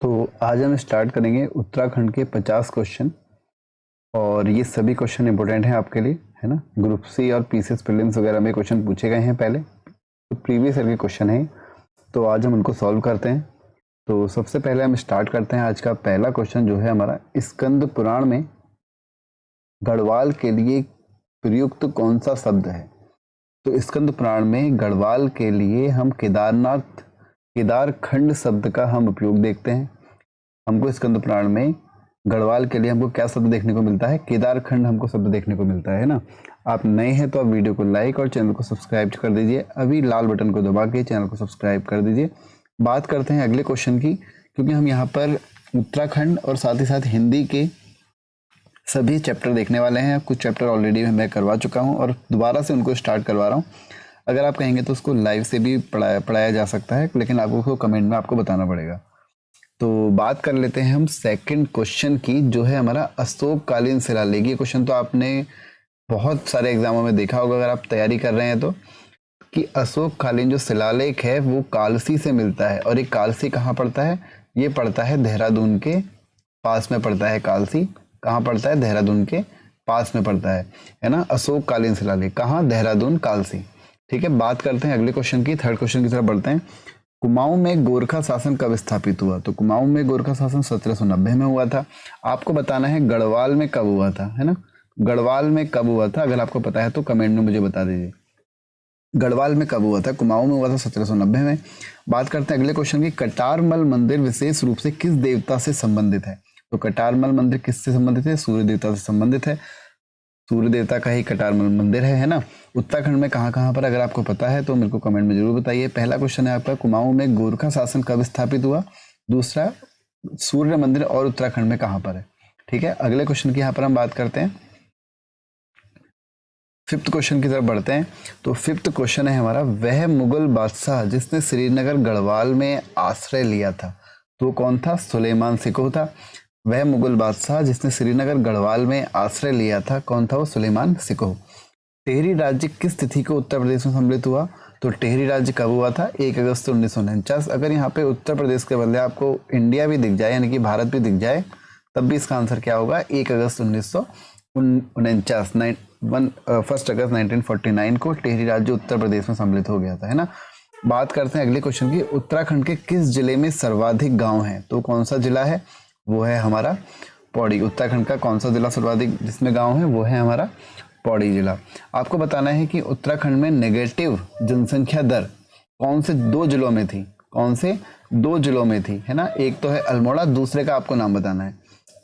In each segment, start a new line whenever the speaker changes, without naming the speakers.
तो आज हम स्टार्ट करेंगे उत्तराखंड के 50 क्वेश्चन और ये सभी क्वेश्चन इंपॉर्टेंट हैं आपके लिए, है ना। ग्रुप सी और पीसीएस प्रीलिम्स वगैरह में क्वेश्चन पूछे गए हैं पहले, तो प्रीवियस ईयर के क्वेश्चन हैं। तो आज हम उनको सॉल्व करते हैं। तो सबसे पहले हम स्टार्ट करते हैं। आज का पहला क्वेश्चन जो है हमारा, स्कंद पुराण में गढ़वाल के लिए प्रयुक्त कौन सा शब्द है। तो स्कंद पुराण में गढ़वाल के लिए हम केदारखंड शब्द का हम उपयोग देखते हैं। हमको स्कंद पुराण में गढ़वाल के लिए हमको क्या शब्द देखने को मिलता है, केदारखंड हमको शब्द देखने को मिलता है ना। आप नए हैं तो आप वीडियो को लाइक और चैनल को सब्सक्राइब कर दीजिए। अभी लाल बटन को दबा के चैनल को सब्सक्राइब कर दीजिए। बात करते हैं अगले क्वेश्चन की, क्योंकि हम यहाँ पर उत्तराखंड और साथ ही साथ हिंदी के सभी चैप्टर देखने वाले हैं। कुछ चैप्टर ऑलरेडी मैं करवा चुका हूँ और दोबारा से उनको स्टार्ट करवा रहा हूँ। अगर आप कहेंगे तो उसको लाइव से भी पढ़ाया जा सकता है, लेकिन आपको कमेंट में आपको बताना पड़ेगा। तो बात कर लेते हैं हम सेकंड क्वेश्चन की, जो है हमारा अशोककालीन शिलालेख। ये क्वेश्चन तो आपने बहुत सारे एग्जामों में देखा होगा अगर आप तैयारी कर रहे हैं तो, कि अशोककालीन जो शिलालेख है वो कालसी से मिलता है। और ये कालसी कहाँ पड़ता है, ये पड़ता है देहरादून के पास में पड़ता है। कालसी कहाँ पड़ता है, देहरादून के पास में पड़ता है ना। अशोककालीन शिलालेख कहाँ, देहरादून, कालसी। ठीक है, बात करते हैं अगले क्वेश्चन की। थर्ड क्वेश्चन की तरफ बढ़ते हैं। कुमाऊं में गोरखा शासन कब स्थापित हुआ। तो कुमाऊं में गोरखा शासन 1790 में हुआ था। आपको बताना है गढ़वाल में कब हुआ था, है ना। गढ़वाल में कब हुआ था, अगर आपको पता है तो कमेंट में मुझे बता दीजिए। गढ़वाल में कब हुआ था, कुमाऊं में हुआ था 1790 में। बात करते हैं अगले क्वेश्चन की। कटारमल मंदिर विशेष रूप से किस देवता से संबंधित है। तो कटारमल मंदिर किससे संबंधित है, सूर्य देवता से संबंधित है। सूर्य देवता का ही कटारमल मंदिर है ना। उत्तराखंड में कहाँ कहाँ पर, अगर आपको पता है तो मेरे को कमेंट में जरूर बताइए। पहला क्वेश्चन है आपका, कुमाऊं में गोरखा शासन कब स्थापित हुआ। दूसरा, सूर्य मंदिर और उत्तराखंड में कहाँ पर है। ठीक है, अगले क्वेश्चन की यहाँ पर हम बात करते हैं। फिफ्थ क्वेश्चन की तरफ बढ़ते हैं। तो फिफ्थ क्वेश्चन है हमारा, वह मुगल बादशाह जिसने श्रीनगर गढ़वाल में आश्रय लिया था, तो कौन था, सुलेमान सिकोह था। वह मुगल बादशाह जिसने श्रीनगर गढ़वाल में आश्रय लिया था, कौन था वो, सुलेमान सिकोह। टेहरी राज्य किस तिथि को उत्तर प्रदेश में सम्मिलित हुआ। तो टेहरी राज्य कब हुआ था, 1 अगस्त 1949। अगर यहाँ पे उत्तर प्रदेश के बदले आपको इंडिया भी दिख जाए, यानी कि भारत भी दिख जाए, तब भी इसका आंसर क्या होगा, 1 अगस्त 1949। 1 अगस्त 1949 को टेहरी राज्य उत्तर प्रदेश में सम्मिलित हो गया था, है ना। बात करते हैं अगले क्वेश्चन की। उत्तराखंड के किस जिले में सर्वाधिक गाँव हैं। तो कौन सा जिला है, वो है हमारा पौड़ी। उत्तराखंड का कौन सा जिला सर्वाधिक जिसमें गांव है, वो है हमारा पौड़ी जिला। आपको बताना है कि उत्तराखंड में नेगेटिव जनसंख्या दर कौन से 2 जिलों में थी, कौन से 2 जिलों में थी, है ना। एक तो है अल्मोड़ा, दूसरे का आपको नाम बताना है।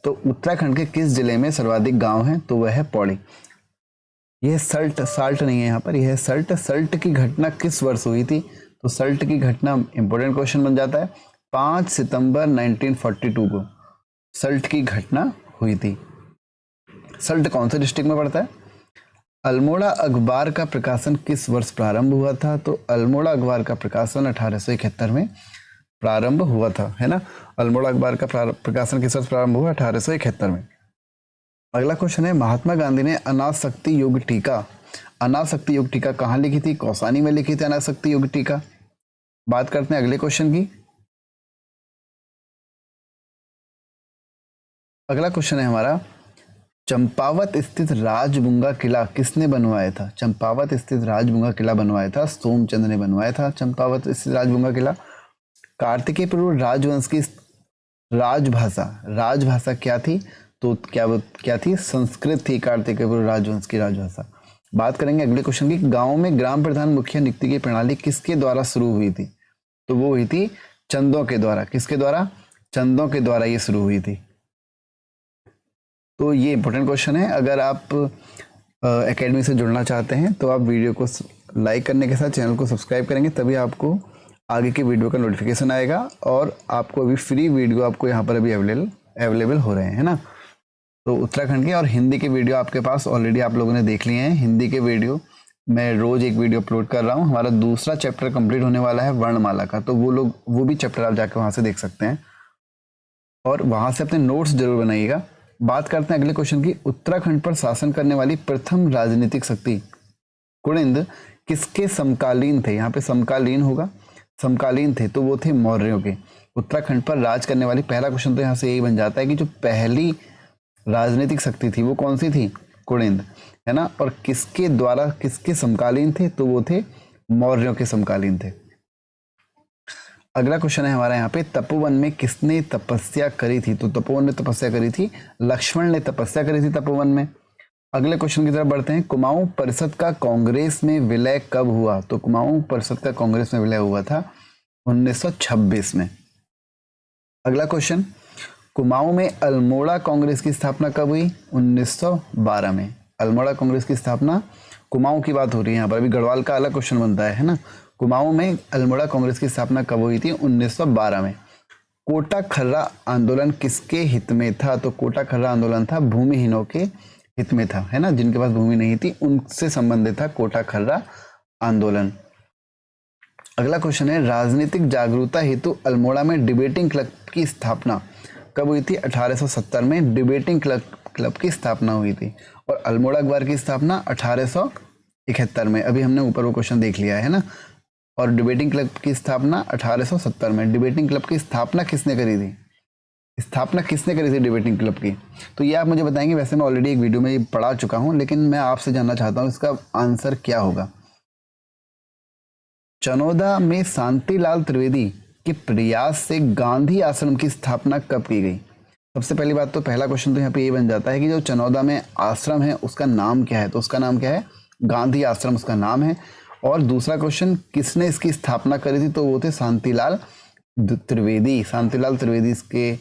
तो उत्तराखंड के किस जिले में सर्वाधिक गांव हैं, तो वह है पौड़ी। यह साल्ट नहीं है यहाँ पर, यह है सल्ट की घटना किस वर्ष हुई थी। तो सल्ट की घटना इंपॉर्टेंट क्वेश्चन बन जाता है। 5 सितंबर 1942 को सल्ट की घटना हुई थी। सल्ट कौन से डिस्ट्रिक्ट में पड़ता है। अल्मोड़ा अखबार का प्रकाशन किस वर्ष प्रारंभ हुआ था। तो अल्मोड़ा अखबार का प्रकाशन 1871 में प्रारंभ हुआ था, है ना। अल्मोड़ा अखबार का प्रकाशन किस वर्ष प्रारंभ हुआ, 1871 में। अगला क्वेश्चन है, महात्मा गांधी ने अनाशक्ति योग टीका कहाँ लिखी थी, कौसानी में लिखी थी अनाशक्ति योग टीका। बात करते हैं अगले क्वेश्चन की। अगला क्वेश्चन है हमारा, चंपावत स्थित राजबुंगा किला किसने बनवाया था। चंपावत स्थित राजबुंगा किला बनवाया था सोमचंद ने बनवाया था। चंपावत स्थित राजबुंगा किला। कार्तिकेय पूर्व राजवंश की राजभाषा क्या थी। तो क्या थी, संस्कृत थी कार्तिकेय पूर्व राजवंश की राजभाषा। बात करेंगे अगले क्वेश्चन की। गांव में ग्राम प्रधान मुखिया नियुक्ति की प्रणाली किसके द्वारा शुरू हुई थी। तो वो हुई थी चंदों के द्वारा। किसके द्वारा, चंदों के द्वारा ये शुरू हुई थी। तो ये इंपॉर्टेंट क्वेश्चन है। अगर आप एकेडमी से जुड़ना चाहते हैं तो आप वीडियो को लाइक करने के साथ चैनल को सब्सक्राइब करेंगे, तभी आपको आगे की वीडियो का नोटिफिकेशन आएगा। और आपको अभी फ्री वीडियो आपको यहाँ पर अभी अवेलेबल हो रहे हैं, है ना। तो उत्तराखंड के और हिंदी के वीडियो आपके पास ऑलरेडी आप लोगों ने देख लिए हैं। हिंदी के वीडियो मैं रोज एक वीडियो अपलोड कर रहा हूँ। हमारा दूसरा चैप्टर कंप्लीट होने वाला है वर्णमाला का, तो वो भी चैप्टर आप जाकर वहाँ से देख सकते हैं और वहाँ से अपने नोट्स जरूर बनाइएगा। बात करते हैं अगले क्वेश्चन की। उत्तराखंड पर शासन करने वाली प्रथम राजनीतिक शक्ति कुनिंद किसके समकालीन थे। यहाँ पे समकालीन होगा, समकालीन थे तो वो थे मौर्यों के। उत्तराखंड पर राज करने वाली, पहला क्वेश्चन तो यहाँ से यही बन जाता है कि जो पहली राजनीतिक शक्ति थी वो कौन सी थी? कुणिंद, है ना। और किसके द्वारा, किसके समकालीन थे? तो वो थे मौर्यों के समकालीन थे। अगला क्वेश्चन है हमारा यहाँ पे, तपोवन में किसने तपस्या करी थी? तो तपोवन में तपस्या करी थी लक्ष्मण ने तपस्या करी थी तपोवन में। अगले क्वेश्चन की तरफ बढ़ते हैं, कुमाऊं परिषद का कांग्रेस में विलय कब हुआ? तो कुमाऊं परिषद का कांग्रेस में विलय हुआ था 1926 में। अगला क्वेश्चन, कुमाऊं में अल्मोड़ा कांग्रेस की स्थापना कब हुई? 1912 में। अल्मोड़ा कांग्रेस की स्थापना, कुमाऊं की बात हो रही है यहाँ पर, अभी गढ़वाल का अलग क्वेश्चन बनता है ना। कुमाऊं में अल्मोड़ा कांग्रेस की स्थापना कब हुई थी? 1912 में। कोटा खर्रा आंदोलन किसके हित में था? तो कोटा खर्रा आंदोलन था भूमिहीनों के हित में था, है ना, जिनके पास भूमि नहीं थी उनसे संबंधित था कोटा खर्रा आंदोलन। अगला क्वेश्चन है, राजनीतिक जागरूकता हेतु अल्मोड़ा में डिबेटिंग क्लब की स्थापना कब हुई थी? 1870 में डिबेटिंग क्लब की स्थापना हुई थी। और अल्मोड़ा अखबार की स्थापना 1871 में। अभी हमने ऊपर वो क्वेश्चन देख लिया है ना। और डिबेटिंग क्लब की स्थापना 1870 में। डिबेटिंग क्लब की स्थापना किसने करी थी? स्थापना किसने करी थी डिबेटिंग क्लब की? तो ये आप मुझे बताएंगे। वैसे मैं ऑलरेडी एक वीडियो में ये पढ़ा चुका हूं, लेकिन मैं आपसे जानना चाहता हूं इसका आंसर क्या होगा। चनौदा में शांतिलाल त्रिवेदी के प्रयास से गांधी आश्रम की स्थापना कब की गई? सबसे पहली बात तो पहला क्वेश्चन तो यहाँ पे ये बन जाता है कि जो चनौदा में आश्रम है उसका नाम क्या है? तो उसका नाम क्या है? गांधी आश्रम उसका नाम है। और दूसरा क्वेश्चन, किसने इसकी स्थापना करी थी? तो वो थे शांतिलाल त्रिवेदी। शांतिलाल त्रिवेदी इसके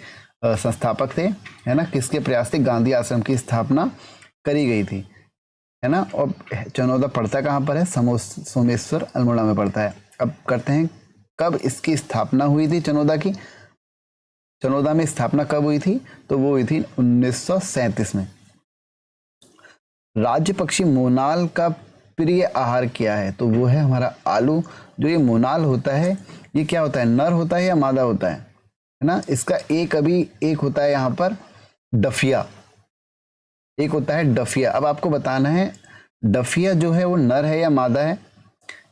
संस्थापक थे, है ना। किसके प्रयास से गांधी आश्रम की स्थापना करी गई थी, है ना। और चनौदा पड़ता कहाँ पर है? सोमेश्वर अल्मोड़ा में पड़ता है। अब करते हैं, कब इसकी स्थापना हुई थी चनौदा की? चनौदा में स्थापना कब हुई थी? तो वो हुई थी 1937 में। राज्य पक्षी मोनाल का प्रिय आहार क्या है? तो वो है हमारा आलू। जो ये मोनाल होता है ये क्या होता है? नर होता है या मादा होता है ना। इसका एक होता है यहाँ पर डफिया, एक होता है डफिया। अब आपको बताना है डफिया जो है वो नर है या मादा है,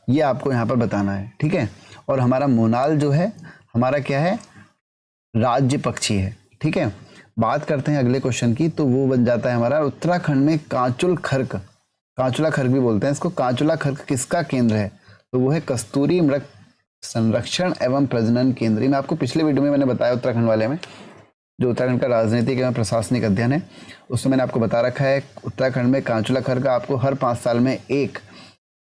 ये आपको यहाँ पर बताना है, ठीक है। और हमारा मोनाल जो है हमारा क्या है? राज्य पक्षी है, ठीक है। बात करते हैं अगले क्वेश्चन की, तो वो बन जाता है हमारा, उत्तराखंड में कांचुल खर्क, कांचुला खर्क भी बोलते हैं इसको, कांचुला खर्क किसका केंद्र है? तो वो है कस्तूरी मृग संरक्षण एवं प्रजनन केंद्र। मैं आपको पिछले वीडियो में मैंने बताया उत्तराखंड वाले में, जो उत्तराखंड का राजनीतिक एवं प्रशासनिक अध्ययन है, उसमें मैंने आपको बता रखा है उत्तराखंड में कांचुला खर्क आपको हर 5 साल में एक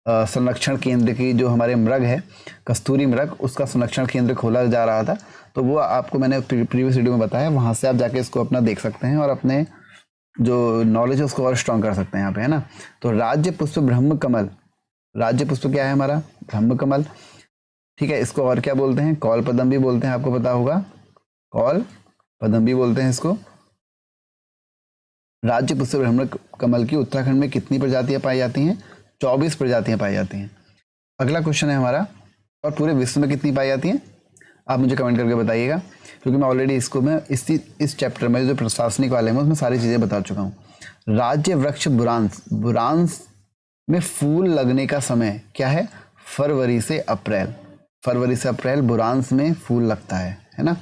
संरक्षण केंद्र की, जो हमारे मृग है कस्तूरी मृग, उसका संरक्षण केंद्र खोला जा रहा था। तो वो आपको मैंने प्रीवियस वीडियो में बताया, वहाँ से आप जाके इसको अपना देख सकते हैं और अपने जो नॉलेज है उसको और स्ट्रॉन्ग कर सकते हैं यहाँ पे, है ना। तो राज्य पुष्प ब्रह्म कमल, राज्य पुष्प क्या है हमारा? ब्रह्म कमल, ठीक है। इसको और क्या बोलते हैं? कौल पदम भी बोलते हैं, आपको पता होगा, कौल पदम भी बोलते हैं इसको। राज्य पुष्प ब्रह्म कमल की उत्तराखंड में कितनी प्रजातियां पाई जाती हैं? 24 प्रजातियां पाई जाती हैं। अगला क्वेश्चन है हमारा, और पूरे विश्व में कितनी पाई जाती हैं? आप मुझे कमेंट करके बताइएगा, क्योंकि मैं ऑलरेडी इसको मैं इस चैप्टर में जो प्रशासनिक वाले में उसमें सारी चीज़ें बता चुका हूँ। राज्य वृक्ष बुरांस, बुरांस में फूल लगने का समय क्या है? फरवरी से अप्रैल, फरवरी से अप्रैल बुरांस में फूल लगता है ना।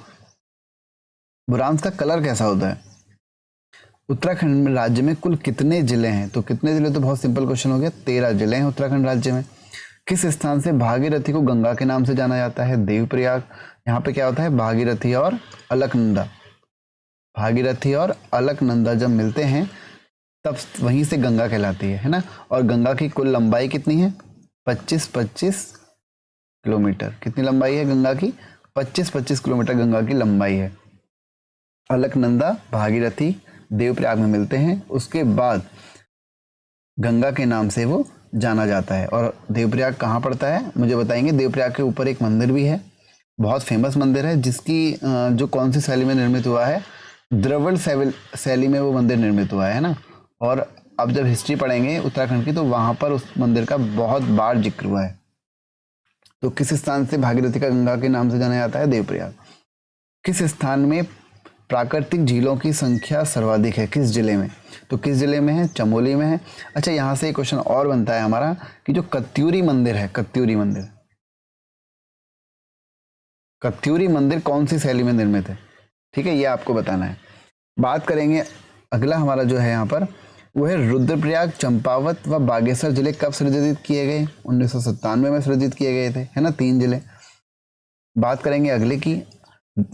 बुरांस का कलर कैसा होता है? उत्तराखंड में राज्य में कुल कितने जिले हैं? तो कितने जिले, तो बहुत सिंपल क्वेश्चन हो गया, 13 जिले हैं उत्तराखंड राज्य में। किस स्थान से भागीरथी को गंगा के नाम से जाना जाता है? देवप्रयाग। यहाँ पे क्या होता है? भागीरथी और अलकनंदा, भागीरथी और अलकनंदा जब मिलते हैं तब वहीं से गंगा कहलाती है ना। और गंगा की कुल लंबाई कितनी है? 25 किलोमीटर। कितनी लंबाई है गंगा की? 25 किलोमीटर गंगा की लंबाई है। अलकनंदा, भागीरथी देवप्रयाग में मिलते हैं, उसके बाद गंगा के नाम से वो जाना जाता है। और देवप्रयाग कहाँ पड़ता है मुझे बताएंगे? देवप्रयाग के ऊपर एक मंदिर भी है, बहुत फेमस मंदिर है, जिसकी जो कौन सी शैली में निर्मित हुआ है? द्रविड़ शैली में वो मंदिर निर्मित हुआ है ना। और अब जब हिस्ट्री पढ़ेंगे उत्तराखंड की, तो वहाँ पर उस मंदिर का बहुत बार जिक्र हुआ है। तो किस स्थान से भागीरथी का गंगा के नाम से जाना जाता है? देवप्रयाग। किस स्थान में प्राकृतिक झीलों की संख्या सर्वाधिक है? किस जिले में? तो किस जिले में है? चमोली में है। अच्छा, यहाँ से एक क्वेश्चन और बनता है हमारा कि जो कत्यूरी मंदिर है, कत्यूरी मंदिर, कत्यूरी मंदिर कौन सी शैली में निर्मित है? ठीक है, ये आपको बताना है। बात करेंगे अगला हमारा जो है यहाँ पर, वो है रुद्रप्रयाग, चंपावत व बागेश्वर जिले कब सृजित किए गए? 1997 में सृजित किए गए थे, है ना, 3 जिले। बात करेंगे अगले की,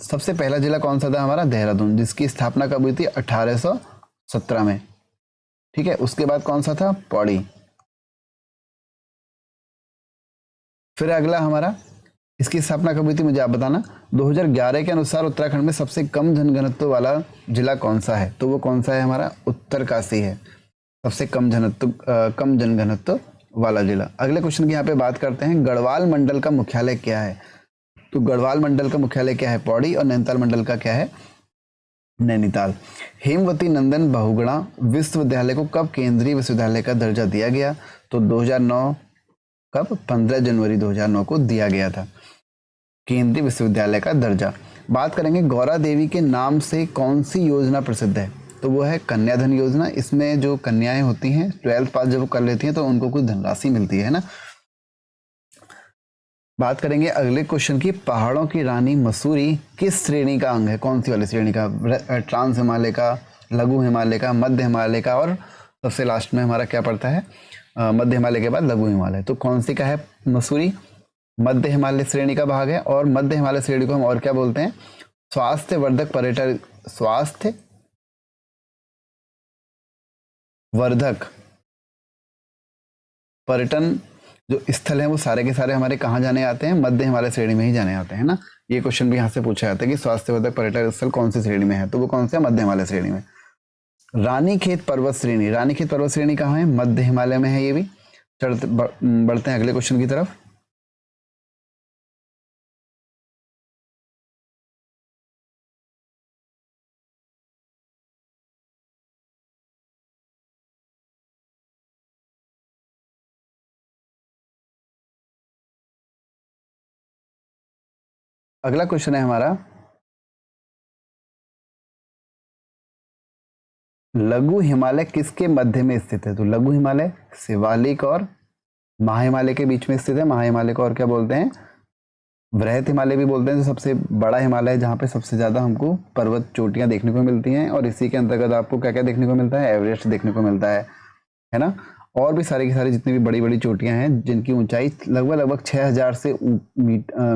सबसे पहला जिला कौन सा था हमारा? देहरादून, जिसकी स्थापना कब हुई थी? 1817 में। ठीक है, उसके बाद कौन सा था? पौड़ी। फिर अगला हमारा, इसकी स्थापना कब हुई थी मुझे आप बताना। 2011 के अनुसार उत्तराखंड में सबसे कम जनघनत्व वाला जिला कौन सा है? तो वो कौन सा है हमारा? उत्तरकाशी है, सबसे कम जनघनत्व वाला जिला। अगले क्वेश्चन की यहाँ पे बात करते हैं, गढ़वाल मंडल का मुख्यालय क्या है? तो गढ़वाल मंडल का मुख्यालय क्या है? पौड़ी। और नैनीताल मंडल का क्या है? नैनीताल। हेमवती नंदन बहुगुणा विश्वविद्यालय को कब केंद्रीय विश्वविद्यालय का दर्जा दिया गया? तो 2009। कब? 15 जनवरी 2009 को दिया गया था केंद्रीय विश्वविद्यालय का दर्जा। बात करेंगे गौरा देवी के नाम से कौन सी योजना प्रसिद्ध है? तो वो है कन्याधन योजना। इसमें जो कन्याएं होती हैं 12th पास जब वो कर लेती हैं तो उनको कुछ धनराशि मिलती है ना। बात करेंगे अगले क्वेश्चन की, पहाड़ों की रानी मसूरी किस श्रेणी का अंग है? कौन सी वाली श्रेणी का? ट्रांस हिमालय का, लघु हिमालय का, मध्य हिमालय का, और सबसे लास्ट में हमारा क्या पड़ता है? मध्य हिमालय के बाद लघु हिमालय। तो कौन सी का है मसूरी? मध्य हिमालय श्रेणी का भाग है। और मध्य हिमालय श्रेणी को हम और क्या बोलते हैं? स्वास्थ्यवर्धक पर्यटन, स्वास्थ्य वर्धक पर्यटन जो स्थल है वो सारे के सारे हमारे कहाँ जाने आते हैं? मध्य हिमालय श्रेणी में ही जाने आते हैं ना। ये क्वेश्चन भी यहाँ से पूछा जाता है कि स्वास्थ्यवर्धक पर्यटन स्थल कौन सी श्रेणी में है? तो वो कौन सा? मध्य हिमालय श्रेणी में। रानीखेत पर्वत श्रेणी, रानीखेत पर्वत श्रेणी कहाँ है? मध्य हिमालय में है ये भी। बढ़ते हैं अगले क्वेश्चन की तरफ। अगला क्वेश्चन है हमारा, लघु हिमालय किसके मध्य में स्थित है? तो लघु हिमालय शिवालिक और महाहिमालय के बीच में स्थित है। महाहिमालय को और क्या बोलते हैं? वृहत हिमालय भी बोलते हैं, जो सबसे बड़ा हिमालय है, जहाँ पे सबसे ज्यादा हमको पर्वत चोटियां देखने को मिलती हैं। और इसी के अंतर्गत आपको क्या क्या देखने को मिलता है? एवरेस्ट देखने को मिलता है ना। और भी सारी की सारी जितनी भी बड़ी बड़ी चोटियां हैं जिनकी ऊंचाई लगभग 6000 से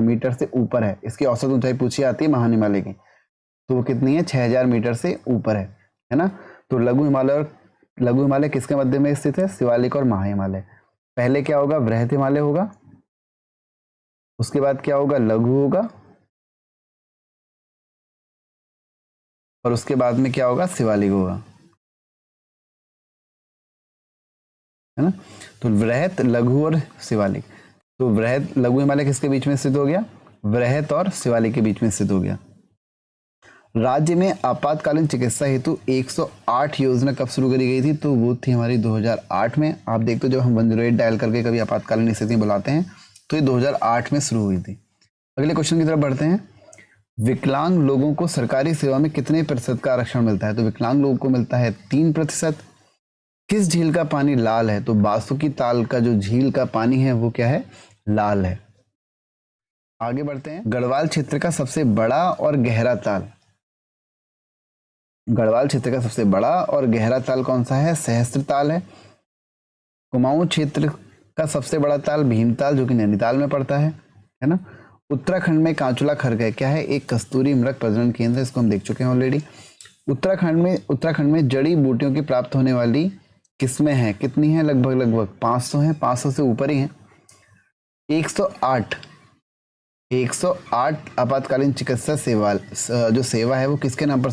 मीटर से ऊपर है। इसकी औसत ऊंचाई पूछी आती है महान हिमालय की, तो वो कितनी है? 6000 मीटर से ऊपर है ना। तो लघु हिमालय किसके मध्य में स्थित है? शिवालिक और महाहिमालय। पहले क्या होगा? वृहत हिमालय होगा, उसके बाद क्या होगा? लघु होगा, और उसके बाद में क्या होगा? शिवालिक होगा, है ना। तो वृहत, लघु और शिवालिक। तो वृहत लघु हिमालय किसके बीच में स्थित हो गया? वृहत और शिवालिक के बीच में स्थित हो गया। राज्य में आपातकालीन चिकित्सा हेतु 108 योजना कब शुरू करी गई थी? तो वो थी हमारी 2008 में। आप देखते हो जब हम 108 डायल करके कभी आपातकालीन स्थिति बुलाते हैं तो ये 2008 में शुरू हुई थी। अगले क्वेश्चन की तरफ बढ़ते हैं। विकलांग लोगों को सरकारी सेवा में कितने प्रतिशत का आरक्षण मिलता है? तो विकलांग लोगों को मिलता है 3%। किस झील का पानी लाल है? तो बासुकी ताल का जो झील का पानी है वो क्या है? लाल है। आगे बढ़ते हैं। गढ़वाल क्षेत्र का सबसे बड़ा और गहरा ताल, गढ़वाल क्षेत्र का सबसे बड़ा और गहरा ताल कौन सा है? सहस्त्र ताल है। कुमाऊं क्षेत्र का सबसे बड़ा ताल भीमताल, जो कि नैनीताल में पड़ता है ना। उत्तराखंड में कांचुला खरगय क्या है? एक कस्तूरी मृग प्रजनन केंद्र है, इसको हम देख चुके हैं ऑलरेडी। उत्तराखंड में जड़ी बूटियों की प्राप्त होने वाली किस्में हैं, कितनी है? लगभग 500 हैं, 500 से ऊपर ही हैं। 108 आपातकालीन चिकित्सा सेवा जो सेवा है वो किसके नाम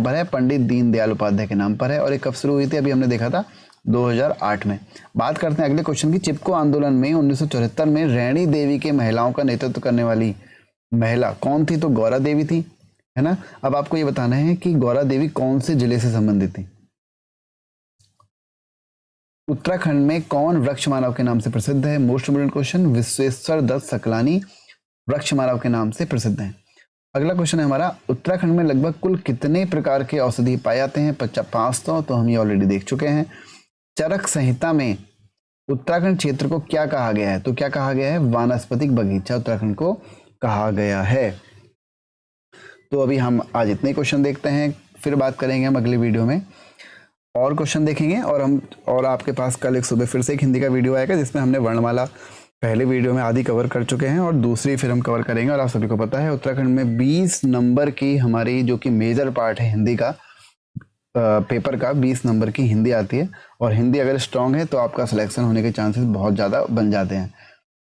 पर है? पंडित दीनदयाल उपाध्याय के नाम पर है। और ये कब शुरू हुई थी? अभी हमने देखा था 2008 में। बात करते हैं अगले क्वेश्चन की। चिपको आंदोलन में 1974 में रैणी देवी के महिलाओं का नेतृत्व करने वाली महिला कौन थी? तो गौरा देवी थी, है ना। अब आपको ये बताना है कि गौरा देवी कौन से जिले से संबंधित थी। उत्तराखंड में कौन वृक्ष मानव के नाम से प्रसिद्ध है? Most important question. Vishweshwar Datt Saklani वृक्ष मानव के नाम से प्रसिद्ध हैं। अगला क्वेश्चन है हमारा, उत्तराखंड में लगभग कुल कितने प्रकार के औषधि पाए जाते हैं? 500, तो हम ये ऑलरेडी देख चुके हैं। चरक संहिता में उत्तराखंड क्षेत्र को क्या कहा गया है? तो क्या कहा गया है? वानस्पतिक बगीचा उत्तराखंड को कहा गया है। तो अभी हम आज इतने क्वेश्चन देखते हैं, फिर बात करेंगे हम अगली वीडियो में और क्वेश्चन देखेंगे। और आपके पास कल एक सुबह फिर से एक हिंदी का वीडियो आएगा जिसमें हमने वर्णमाला पहले वीडियो में आधी कवर कर चुके हैं और दूसरी फिर हम कवर करेंगे। और आप सभी को पता है उत्तराखंड में 20 नंबर की हमारी जो कि मेजर पार्ट है हिंदी का, पेपर का 20 नंबर की हिंदी आती है। और हिंदी अगर स्ट्रांग है तो आपका सिलेक्शन होने के चांसेस बहुत ज़्यादा बन जाते हैं।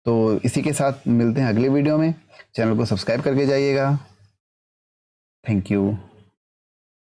तो इसी के साथ मिलते हैं अगले वीडियो में। चैनल को सब्सक्राइब करके जाइएगा। Thank you.